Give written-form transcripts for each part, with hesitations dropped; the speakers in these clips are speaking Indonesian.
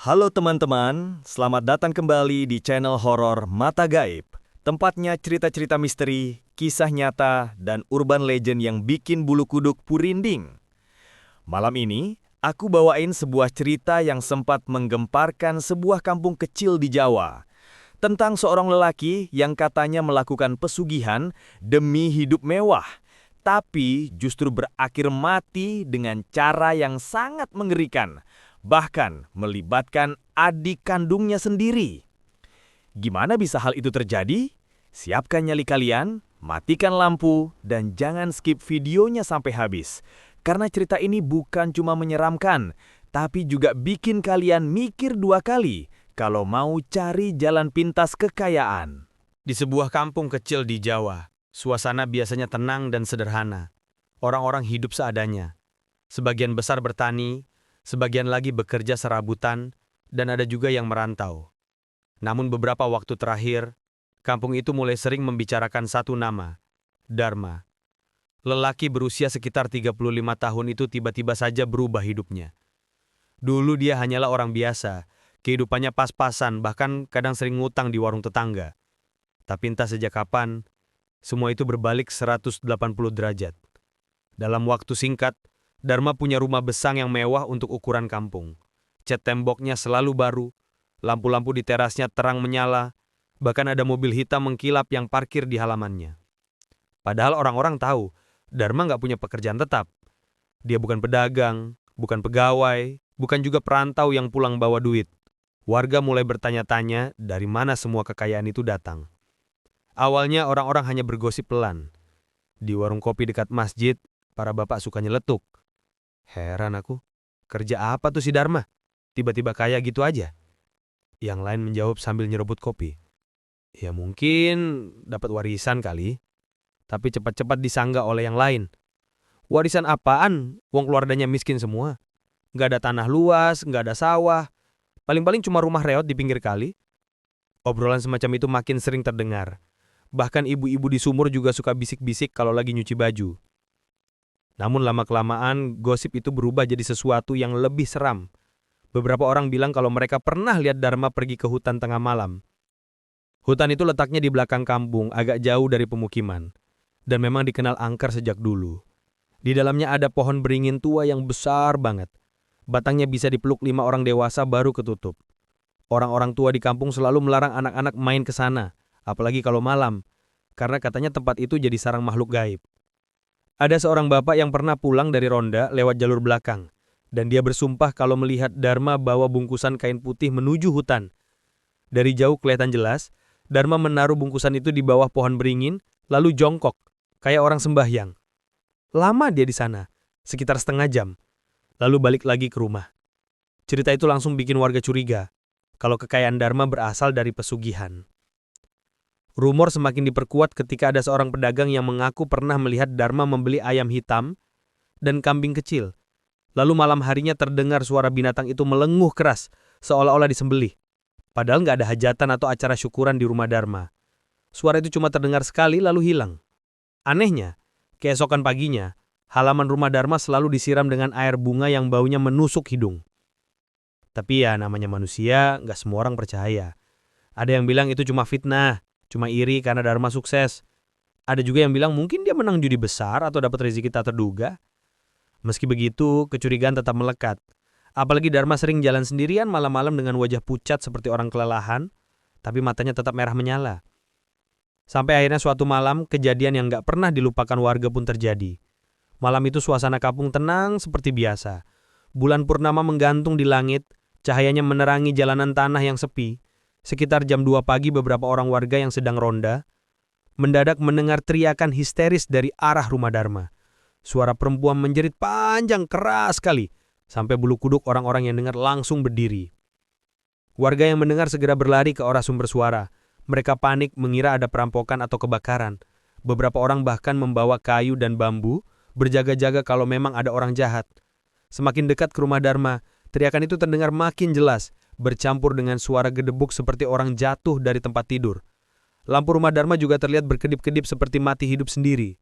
Halo teman-teman, selamat datang kembali di channel horor Mata Gaib. Tempatnya cerita-cerita misteri, kisah nyata, dan urban legend yang bikin bulu kuduk purinding. Malam ini, aku bawain sebuah cerita yang sempat menggemparkan sebuah kampung kecil di Jawa. Tentang seorang lelaki yang katanya melakukan pesugihan demi hidup mewah, tapi justru berakhir mati dengan cara yang sangat mengerikan, bahkan melibatkan adik kandungnya sendiri. Gimana bisa hal itu terjadi? Siapkan nyali kalian, matikan lampu, dan jangan skip videonya sampai habis. Karena cerita ini bukan cuma menyeramkan, tapi juga bikin kalian mikir dua kali kalau mau cari jalan pintas kekayaan. Di sebuah kampung kecil di Jawa, suasana biasanya tenang dan sederhana. Orang-orang hidup seadanya. Sebagian besar bertani, sebagian lagi bekerja serabutan, dan ada juga yang merantau. Namun beberapa waktu terakhir, kampung itu mulai sering membicarakan satu nama, Dharma. Lelaki berusia sekitar 35 tahun itu tiba-tiba saja berubah hidupnya. Dulu dia hanyalah orang biasa, kehidupannya pas-pasan, bahkan kadang sering ngutang di warung tetangga. Tapi entah sejak kapan, semua itu berbalik 180 derajat. Dalam waktu singkat, Dharma punya rumah besar yang mewah untuk ukuran kampung. Cat temboknya selalu baru, lampu-lampu di terasnya terang menyala, bahkan ada mobil hitam mengkilap yang parkir di halamannya. Padahal orang-orang tahu, Dharma nggak punya pekerjaan tetap. Dia bukan pedagang, bukan pegawai, bukan juga perantau yang pulang bawa duit. Warga mulai bertanya-tanya dari mana semua kekayaan itu datang. Awalnya orang-orang hanya bergosip pelan. Di warung kopi dekat masjid, para bapak suka nyeletuk. Heran aku, kerja apa tuh si Dharma? Tiba-tiba kaya gitu aja. Yang lain menjawab sambil nyerobot kopi. Ya mungkin dapat warisan kali, tapi cepat-cepat disanggah oleh yang lain. Warisan apaan? Wong keluarganya miskin semua. Nggak ada tanah luas, nggak ada sawah. Paling-paling cuma rumah reot di pinggir kali. Obrolan semacam itu makin sering terdengar. Bahkan ibu-ibu di sumur juga suka bisik-bisik kalau lagi nyuci baju. Namun lama-kelamaan, gosip itu berubah jadi sesuatu yang lebih seram. Beberapa orang bilang kalau mereka pernah lihat Dharma pergi ke hutan tengah malam. Hutan itu letaknya di belakang kampung, agak jauh dari pemukiman. Dan memang dikenal angker sejak dulu. Di dalamnya ada pohon beringin tua yang besar banget. Batangnya bisa dipeluk 5 orang dewasa baru ketutup. Orang-orang tua di kampung selalu melarang anak-anak main ke sana, apalagi kalau malam, karena katanya tempat itu jadi sarang makhluk gaib. Ada seorang bapak yang pernah pulang dari ronda lewat jalur belakang, dan dia bersumpah kalau melihat Dharma bawa bungkusan kain putih menuju hutan. Dari jauh kelihatan jelas, Dharma menaruh bungkusan itu di bawah pohon beringin, lalu jongkok, kayak orang sembahyang. Lama dia di sana, sekitar setengah jam, lalu balik lagi ke rumah. Cerita itu langsung bikin warga curiga, kalau kekayaan Dharma berasal dari pesugihan. Rumor semakin diperkuat ketika ada seorang pedagang yang mengaku pernah melihat Dharma membeli ayam hitam dan kambing kecil. Lalu malam harinya terdengar suara binatang itu melenguh keras, seolah-olah disembelih. Padahal nggak ada hajatan atau acara syukuran di rumah Dharma. Suara itu cuma terdengar sekali lalu hilang. Anehnya, keesokan paginya, halaman rumah Dharma selalu disiram dengan air bunga yang baunya menusuk hidung. Tapi ya namanya manusia, nggak semua orang percaya. Ada yang bilang itu cuma fitnah, cuma iri karena Dharma sukses. Ada juga yang bilang mungkin dia menang judi besar atau dapat rezeki tak terduga. Meski begitu, kecurigaan tetap melekat. Apalagi Dharma sering jalan sendirian malam-malam dengan wajah pucat seperti orang kelelahan, tapi matanya tetap merah menyala. Sampai akhirnya suatu malam, kejadian yang gak pernah dilupakan warga pun terjadi. Malam itu suasana kampung tenang seperti biasa. Bulan purnama menggantung di langit, cahayanya menerangi jalanan tanah yang sepi. Sekitar jam 2 pagi beberapa orang warga yang sedang ronda mendadak mendengar teriakan histeris dari arah rumah Dharma. Suara perempuan menjerit panjang keras sekali, sampai bulu kuduk orang-orang yang dengar langsung berdiri. Warga yang mendengar segera berlari ke arah sumber suara. Mereka panik mengira ada perampokan atau kebakaran. Beberapa orang bahkan membawa kayu dan bambu, berjaga-jaga kalau memang ada orang jahat. Semakin dekat ke rumah Dharma, teriakan itu terdengar makin jelas, bercampur dengan suara gedebuk seperti orang jatuh dari tempat tidur. Lampu rumah Dharma juga terlihat berkedip-kedip seperti mati hidup sendiri.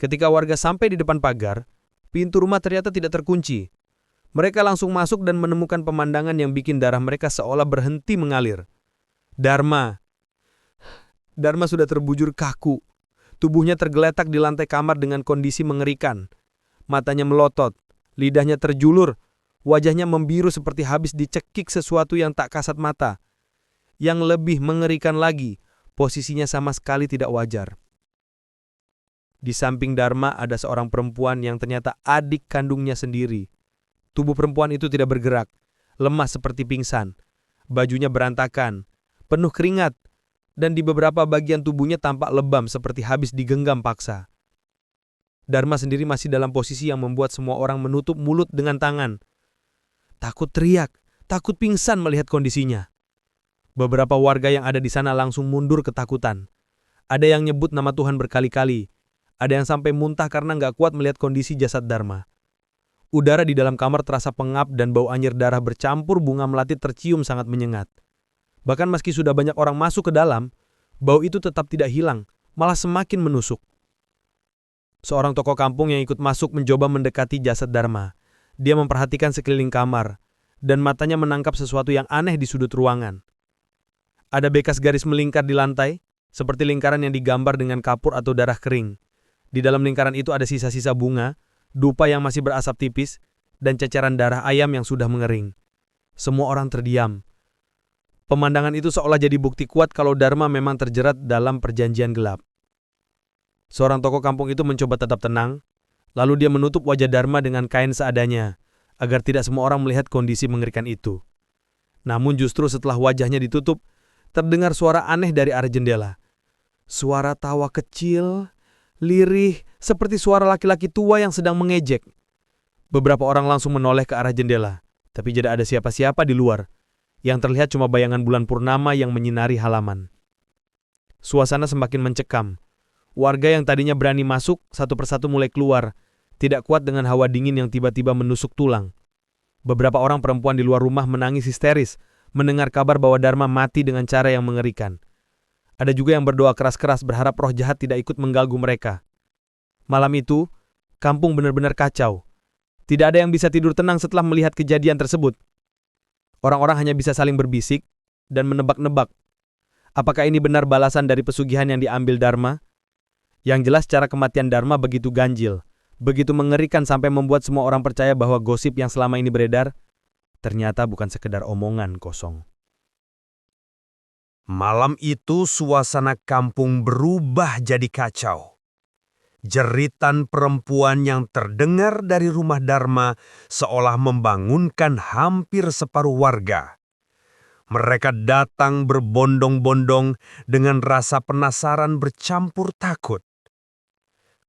Ketika warga sampai di depan pagar, pintu rumah ternyata tidak terkunci. Mereka langsung masuk dan menemukan pemandangan yang bikin darah mereka seolah berhenti mengalir. Dharma sudah terbujur kaku. Tubuhnya tergeletak di lantai kamar dengan kondisi mengerikan. Matanya melotot, lidahnya terjulur, wajahnya membiru seperti habis dicekik sesuatu yang tak kasat mata. Yang lebih mengerikan lagi, posisinya sama sekali tidak wajar. Di samping Dharma ada seorang perempuan yang ternyata adik kandungnya sendiri. Tubuh perempuan itu tidak bergerak, lemas seperti pingsan. Bajunya berantakan, penuh keringat, dan di beberapa bagian tubuhnya tampak lebam seperti habis digenggam paksa. Dharma sendiri masih dalam posisi yang membuat semua orang menutup mulut dengan tangan. Takut teriak, takut pingsan melihat kondisinya. Beberapa warga yang ada di sana langsung mundur ketakutan. Ada yang nyebut nama Tuhan berkali-kali. Ada yang sampai muntah karena nggak kuat melihat kondisi jasad Dharma. Udara di dalam kamar terasa pengap dan bau anyir darah bercampur bunga melati tercium sangat menyengat. Bahkan meski sudah banyak orang masuk ke dalam, bau itu tetap tidak hilang, malah semakin menusuk. Seorang tokoh kampung yang ikut masuk mencoba mendekati jasad Dharma. Dia memperhatikan sekeliling kamar, dan matanya menangkap sesuatu yang aneh di sudut ruangan. Ada bekas garis melingkar di lantai, seperti lingkaran yang digambar dengan kapur atau darah kering. Di dalam lingkaran itu ada sisa-sisa bunga, dupa yang masih berasap tipis, dan ceceran darah ayam yang sudah mengering. Semua orang terdiam. Pemandangan itu seolah jadi bukti kuat kalau Dharma memang terjerat dalam perjanjian gelap. Seorang tokoh kampung itu mencoba tetap tenang, lalu dia menutup wajah Dharma dengan kain seadanya, agar tidak semua orang melihat kondisi mengerikan itu. Namun justru setelah wajahnya ditutup, terdengar suara aneh dari arah jendela. Suara tawa kecil, lirih, seperti suara laki-laki tua yang sedang mengejek. Beberapa orang langsung menoleh ke arah jendela, tapi tidak ada siapa-siapa di luar. Yang terlihat cuma bayangan bulan purnama yang menyinari halaman. Suasana semakin mencekam. Warga yang tadinya berani masuk, satu persatu mulai keluar, tidak kuat dengan hawa dingin yang tiba-tiba menusuk tulang. Beberapa orang perempuan di luar rumah menangis histeris, mendengar kabar bahwa Dharma mati dengan cara yang mengerikan. Ada juga yang berdoa keras-keras berharap roh jahat tidak ikut mengganggu mereka. Malam itu, kampung benar-benar kacau. Tidak ada yang bisa tidur tenang setelah melihat kejadian tersebut. Orang-orang hanya bisa saling berbisik dan menebak-nebak. Apakah ini benar balasan dari pesugihan yang diambil Dharma? Yang jelas cara kematian Dharma begitu ganjil, begitu mengerikan sampai membuat semua orang percaya bahwa gosip yang selama ini beredar ternyata bukan sekedar omongan kosong. Malam itu suasana kampung berubah jadi kacau. Jeritan perempuan yang terdengar dari rumah Dharma seolah membangunkan hampir separuh warga. Mereka datang berbondong-bondong dengan rasa penasaran bercampur takut.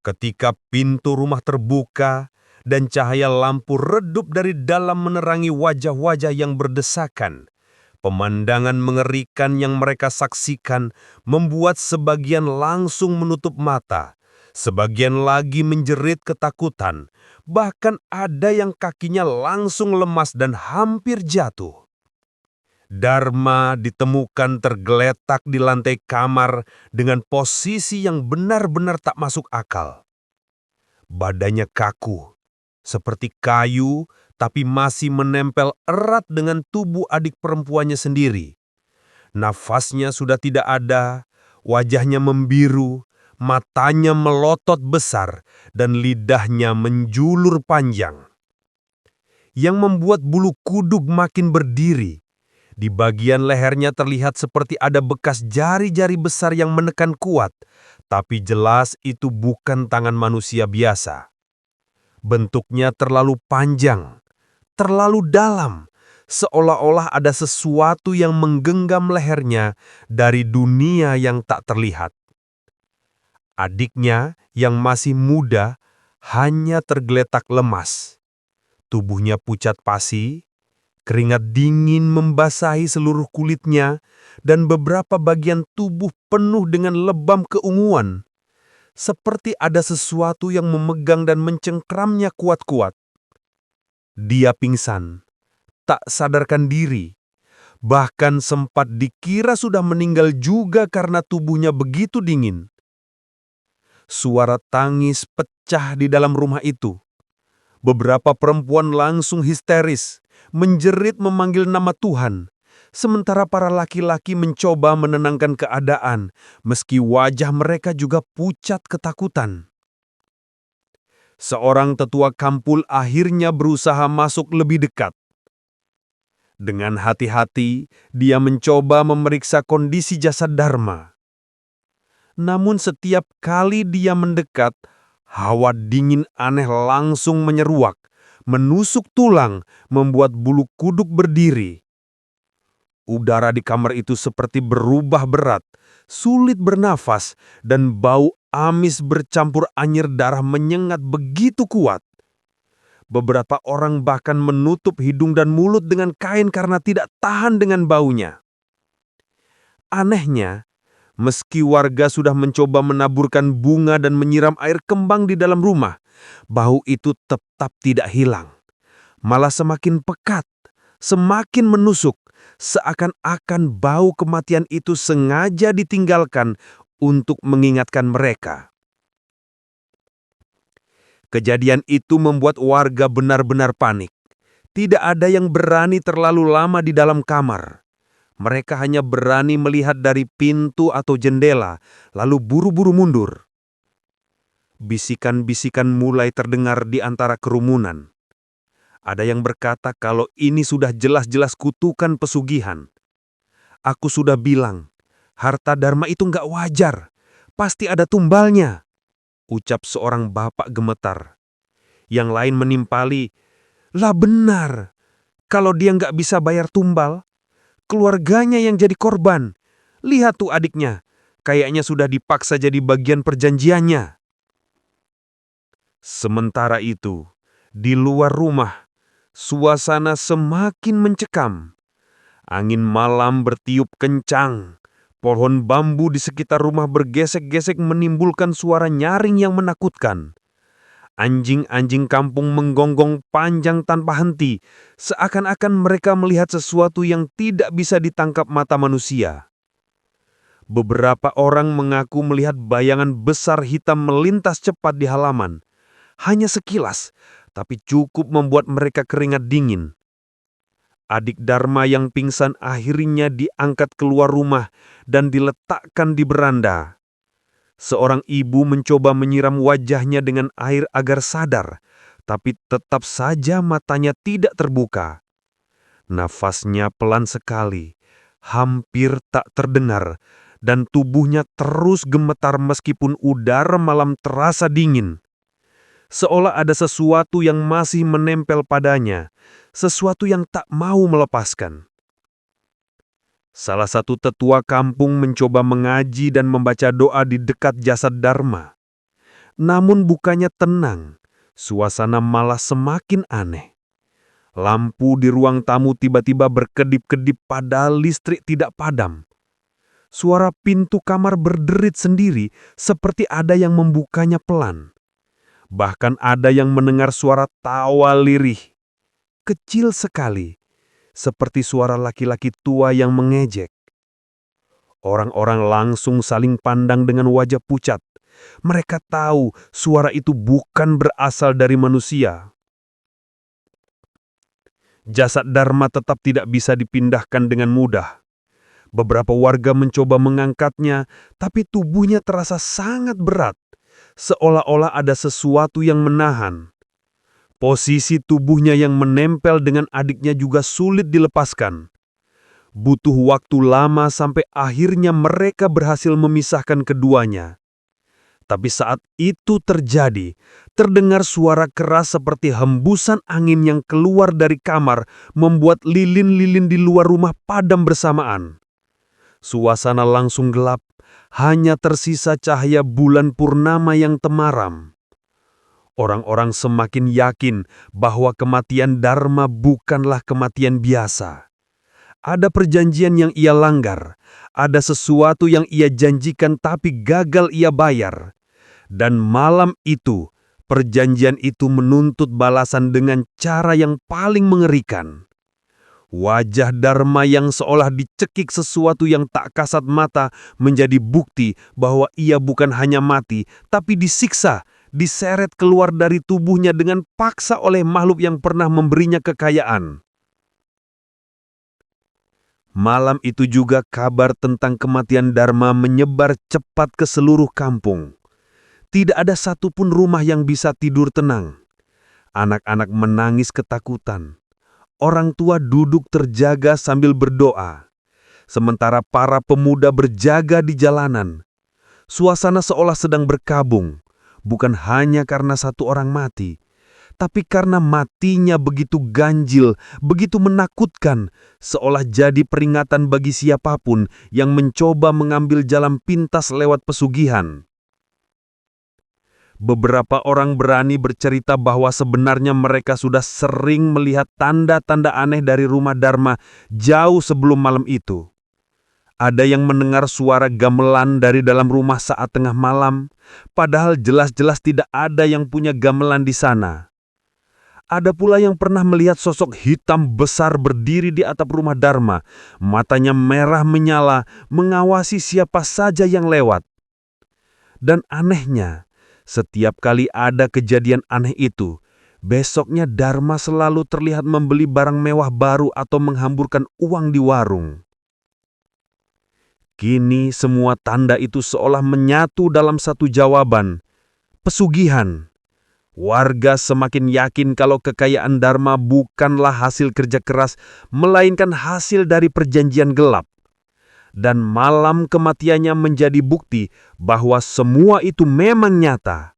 Ketika pintu rumah terbuka dan cahaya lampu redup dari dalam menerangi wajah-wajah yang berdesakan, pemandangan mengerikan yang mereka saksikan membuat sebagian langsung menutup mata. Sebagian lagi menjerit ketakutan, bahkan ada yang kakinya langsung lemas dan hampir jatuh. Dharma ditemukan tergeletak di lantai kamar dengan posisi yang benar-benar tak masuk akal. Badannya kaku, seperti kayu, tapi masih menempel erat dengan tubuh adik perempuannya sendiri. Nafasnya sudah tidak ada, wajahnya membiru, matanya melotot besar, dan lidahnya menjulur panjang. Yang membuat bulu kuduk makin berdiri. Di bagian lehernya terlihat seperti ada bekas jari-jari besar yang menekan kuat, tapi jelas itu bukan tangan manusia biasa. Bentuknya terlalu panjang, terlalu dalam, seolah-olah ada sesuatu yang menggenggam lehernya dari dunia yang tak terlihat. Adiknya yang masih muda hanya tergeletak lemas. Tubuhnya pucat pasi, keringat dingin membasahi seluruh kulitnya, dan beberapa bagian tubuh penuh dengan lebam keunguan. Seperti ada sesuatu yang memegang dan mencengkramnya kuat-kuat. Dia pingsan, tak sadarkan diri, bahkan sempat dikira sudah meninggal juga karena tubuhnya begitu dingin. Suara tangis pecah di dalam rumah itu. Beberapa perempuan langsung histeris, menjerit memanggil nama Tuhan, sementara para laki-laki mencoba menenangkan keadaan, meski wajah mereka juga pucat ketakutan. Seorang tetua kampul akhirnya berusaha masuk lebih dekat. Dengan hati-hati, dia mencoba memeriksa kondisi jasad Dharma. Namun setiap kali dia mendekat, hawa dingin aneh langsung menyeruak, menusuk tulang, membuat bulu kuduk berdiri. Udara di kamar itu seperti berubah berat, sulit bernafas, dan bau amis bercampur anyir darah menyengat begitu kuat. Beberapa orang bahkan menutup hidung dan mulut dengan kain karena tidak tahan dengan baunya. Anehnya, meski warga sudah mencoba menaburkan bunga dan menyiram air kembang di dalam rumah, bau itu tetap tidak hilang. Malah semakin pekat, semakin menusuk, seakan-akan bau kematian itu sengaja ditinggalkan untuk mengingatkan mereka. Kejadian itu membuat warga benar-benar panik. Tidak ada yang berani terlalu lama di dalam kamar. Mereka hanya berani melihat dari pintu atau jendela, lalu buru-buru mundur. Bisikan-bisikan mulai terdengar di antara kerumunan. Ada yang berkata kalau ini sudah jelas-jelas kutukan pesugihan. Aku sudah bilang, harta Dharma itu nggak wajar. Pasti ada tumbalnya, ucap seorang bapak gemetar. Yang lain menimpali, lah benar, kalau dia nggak bisa bayar tumbal, keluarganya yang jadi korban. Lihat tuh adiknya, kayaknya sudah dipaksa jadi bagian perjanjiannya. Sementara itu, di luar rumah, suasana semakin mencekam. Angin malam bertiup kencang. Pohon bambu di sekitar rumah bergesek-gesek menimbulkan suara nyaring yang menakutkan. Anjing-anjing kampung menggonggong panjang tanpa henti, seakan-akan mereka melihat sesuatu yang tidak bisa ditangkap mata manusia. Beberapa orang mengaku melihat bayangan besar hitam melintas cepat di halaman. Hanya sekilas, tapi cukup membuat mereka keringat dingin. Adik Dharma yang pingsan akhirnya diangkat keluar rumah dan diletakkan di beranda. Seorang ibu mencoba menyiram wajahnya dengan air agar sadar, tapi tetap saja matanya tidak terbuka. Nafasnya pelan sekali, hampir tak terdengar, dan tubuhnya terus gemetar meskipun udara malam terasa dingin. Seolah ada sesuatu yang masih menempel padanya, sesuatu yang tak mau melepaskan. Salah satu tetua kampung mencoba mengaji dan membaca doa di dekat jasad Dharma. Namun bukannya tenang, suasana malah semakin aneh. Lampu di ruang tamu tiba-tiba berkedip-kedip padahal listrik tidak padam. Suara pintu kamar berderit sendiri seperti ada yang membukanya pelan. Bahkan ada yang mendengar suara tawa lirih. Kecil sekali, seperti suara laki-laki tua yang mengejek. Orang-orang langsung saling pandang dengan wajah pucat. Mereka tahu suara itu bukan berasal dari manusia. Jasad Dharma tetap tidak bisa dipindahkan dengan mudah. Beberapa warga mencoba mengangkatnya, tapi tubuhnya terasa sangat berat, seolah-olah ada sesuatu yang menahan. Posisi tubuhnya yang menempel dengan adiknya juga sulit dilepaskan. Butuh waktu lama sampai akhirnya mereka berhasil memisahkan keduanya. Tapi saat itu terjadi, terdengar suara keras seperti hembusan angin yang keluar dari kamar membuat lilin-lilin di luar rumah padam bersamaan. Suasana langsung gelap, hanya tersisa cahaya bulan purnama yang temaram. Orang-orang semakin yakin bahwa kematian Dharma bukanlah kematian biasa. Ada perjanjian yang ia langgar, ada sesuatu yang ia janjikan tapi gagal ia bayar. Dan malam itu, perjanjian itu menuntut balasan dengan cara yang paling mengerikan. Wajah Dharma yang seolah dicekik sesuatu yang tak kasat mata menjadi bukti bahwa ia bukan hanya mati, tapi disiksa, diseret keluar dari tubuhnya dengan paksa oleh makhluk yang pernah memberinya kekayaan. Malam itu juga kabar tentang kematian Dharma menyebar cepat ke seluruh kampung. Tidak ada satupun rumah yang bisa tidur tenang. Anak-anak menangis ketakutan. Orang tua duduk terjaga sambil berdoa. Sementara para pemuda berjaga di jalanan. Suasana seolah sedang berkabung, bukan hanya karena satu orang mati, tapi karena matinya begitu ganjil, begitu menakutkan, seolah jadi peringatan bagi siapapun yang mencoba mengambil jalan pintas lewat pesugihan. Beberapa orang berani bercerita bahwa sebenarnya mereka sudah sering melihat tanda-tanda aneh dari rumah Dharma jauh sebelum malam itu. Ada yang mendengar suara gamelan dari dalam rumah saat tengah malam, padahal jelas-jelas tidak ada yang punya gamelan di sana. Ada pula yang pernah melihat sosok hitam besar berdiri di atap rumah Dharma, matanya merah menyala, mengawasi siapa saja yang lewat. Dan anehnya, setiap kali ada kejadian aneh itu, besoknya Dharma selalu terlihat membeli barang mewah baru atau menghamburkan uang di warung. Kini semua tanda itu seolah menyatu dalam satu jawaban, pesugihan. Warga semakin yakin kalau kekayaan Dharma bukanlah hasil kerja keras, melainkan hasil dari perjanjian gelap. Dan malam kematiannya menjadi bukti bahwa semua itu memang nyata.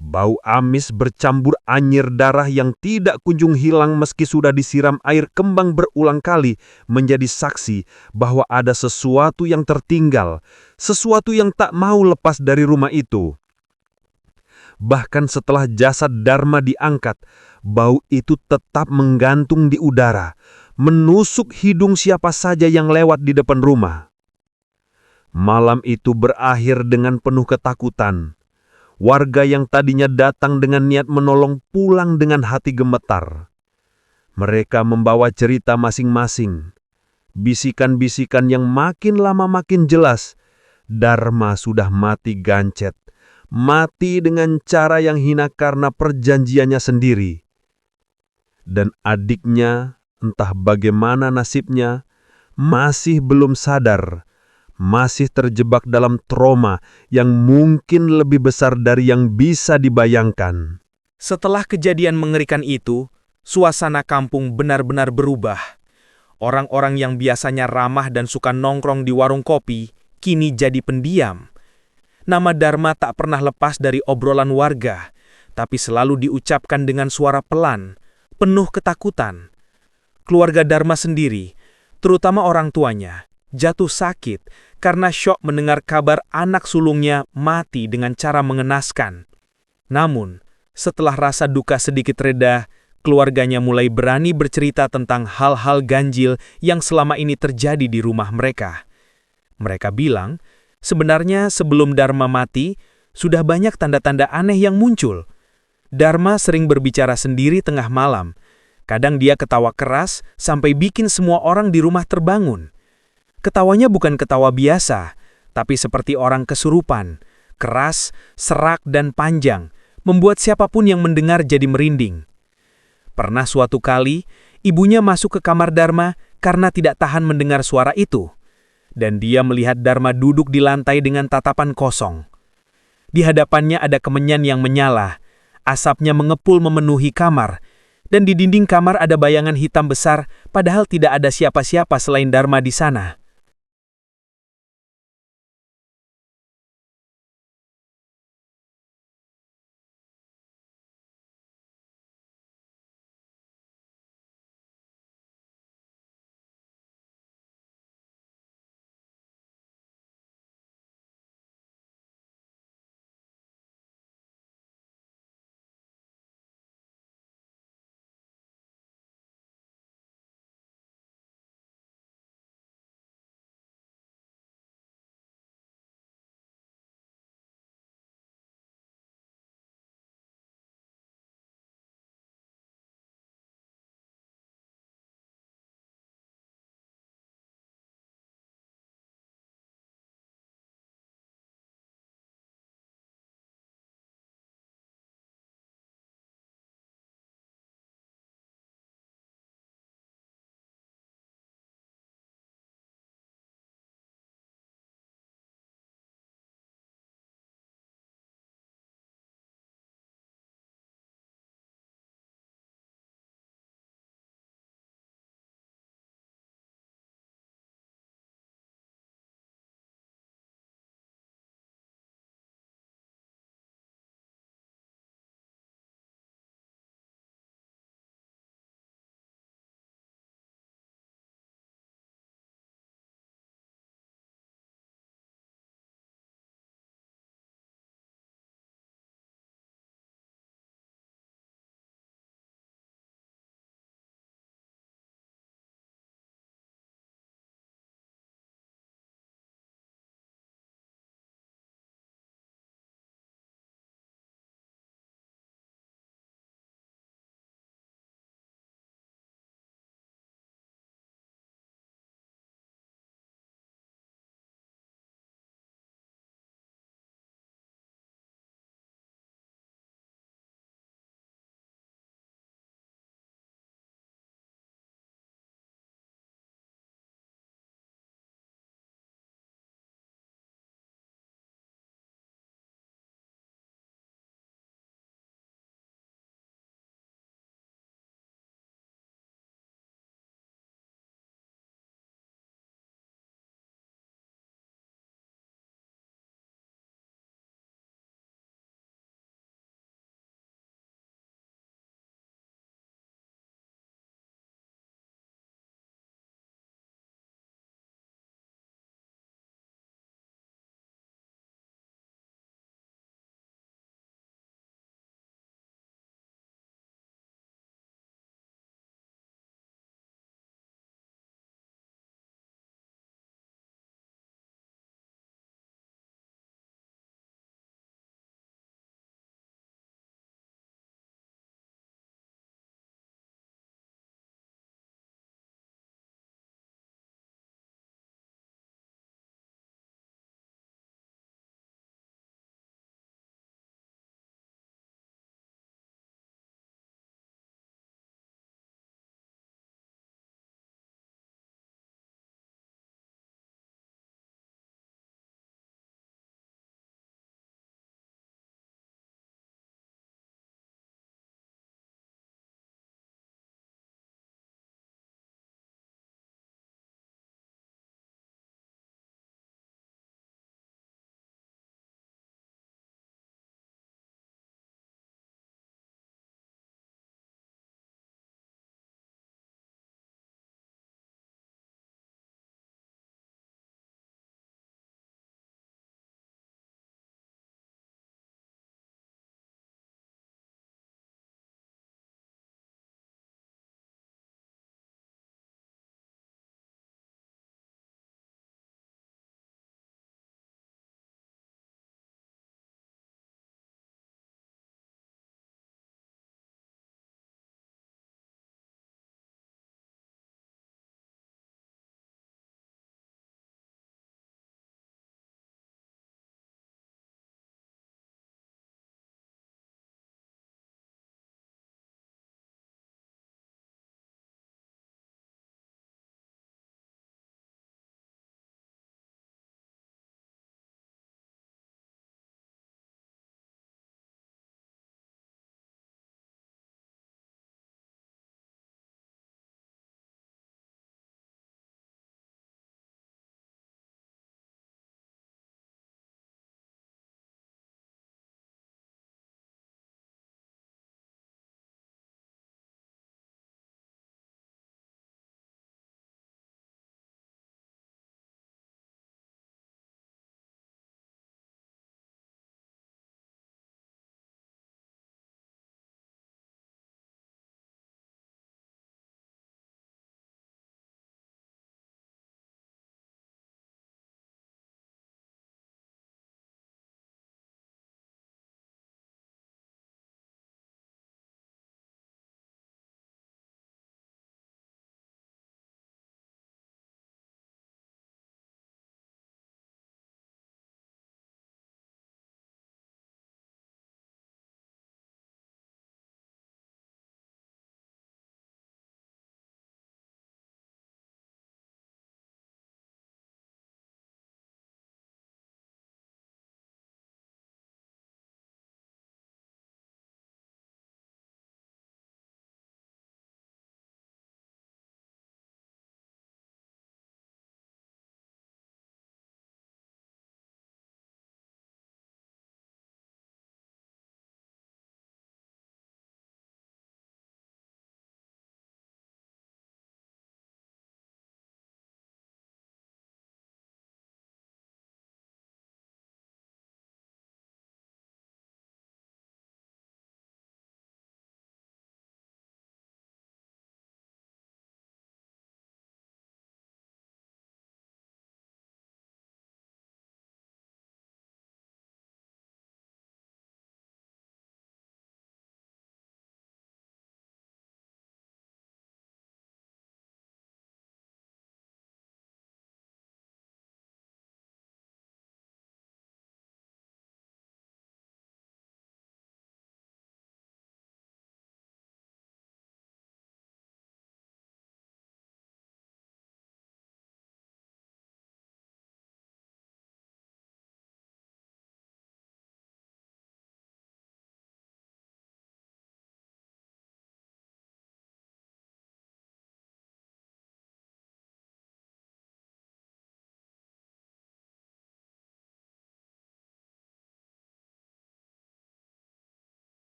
Bau amis bercampur anyir darah yang tidak kunjung hilang meski sudah disiram air kembang berulang kali menjadi saksi bahwa ada sesuatu yang tertinggal, sesuatu yang tak mau lepas dari rumah itu. Bahkan setelah jasad Dharma diangkat, bau itu tetap menggantung di udara, menusuk hidung siapa saja yang lewat di depan rumah. Malam itu berakhir dengan penuh ketakutan. Warga yang tadinya datang dengan niat menolong pulang dengan hati gemetar. Mereka membawa cerita masing-masing. Bisikan-bisikan yang makin lama makin jelas. Dharma sudah mati gancet. Mati dengan cara yang hina karena perjanjiannya sendiri. Dan adiknya, entah bagaimana nasibnya, masih belum sadar, masih terjebak dalam trauma yang mungkin lebih besar dari yang bisa dibayangkan. Setelah kejadian mengerikan itu, suasana kampung benar-benar berubah. Orang-orang yang biasanya ramah dan suka nongkrong di warung kopi, kini jadi pendiam. Nama Dharma tak pernah lepas dari obrolan warga, tapi selalu diucapkan dengan suara pelan, penuh ketakutan. Keluarga Dharma sendiri, terutama orang tuanya, jatuh sakit karena syok mendengar kabar anak sulungnya mati dengan cara mengenaskan. Namun, setelah rasa duka sedikit reda, keluarganya mulai berani bercerita tentang hal-hal ganjil yang selama ini terjadi di rumah mereka. Mereka bilang, sebenarnya sebelum Dharma mati, sudah banyak tanda-tanda aneh yang muncul. Dharma sering berbicara sendiri tengah malam. Kadang dia ketawa keras sampai bikin semua orang di rumah terbangun. Ketawanya bukan ketawa biasa, tapi seperti orang kesurupan, keras, serak, dan panjang, membuat siapapun yang mendengar jadi merinding. Pernah suatu kali, ibunya masuk ke kamar Dharma karena tidak tahan mendengar suara itu. Dan dia melihat Dharma duduk di lantai dengan tatapan kosong. Di hadapannya ada kemenyan yang menyala, asapnya mengepul memenuhi kamar, dan di dinding kamar ada bayangan hitam besar, padahal tidak ada siapa-siapa selain Dharma di sana.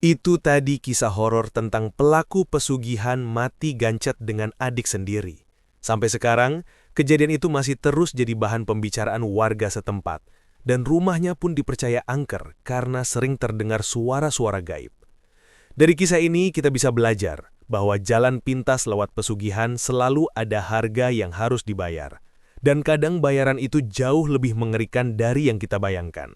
Itu tadi kisah horor tentang pelaku pesugihan mati gancet dengan adik sendiri. Sampai sekarang, kejadian itu masih terus jadi bahan pembicaraan warga setempat. Dan rumahnya pun dipercaya angker karena sering terdengar suara-suara gaib. Dari kisah ini kita bisa belajar bahwa jalan pintas lewat pesugihan selalu ada harga yang harus dibayar. Dan kadang bayaran itu jauh lebih mengerikan dari yang kita bayangkan.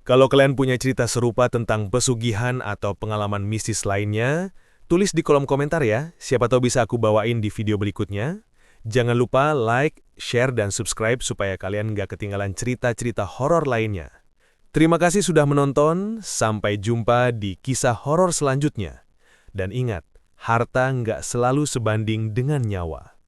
Kalau kalian punya cerita serupa tentang pesugihan atau pengalaman mistis lainnya, tulis di kolom komentar ya, siapa tahu bisa aku bawain di video berikutnya. Jangan lupa like, share, dan subscribe supaya kalian nggak ketinggalan cerita-cerita horor lainnya. Terima kasih sudah menonton, sampai jumpa di kisah horor selanjutnya. Dan ingat, harta nggak selalu sebanding dengan nyawa.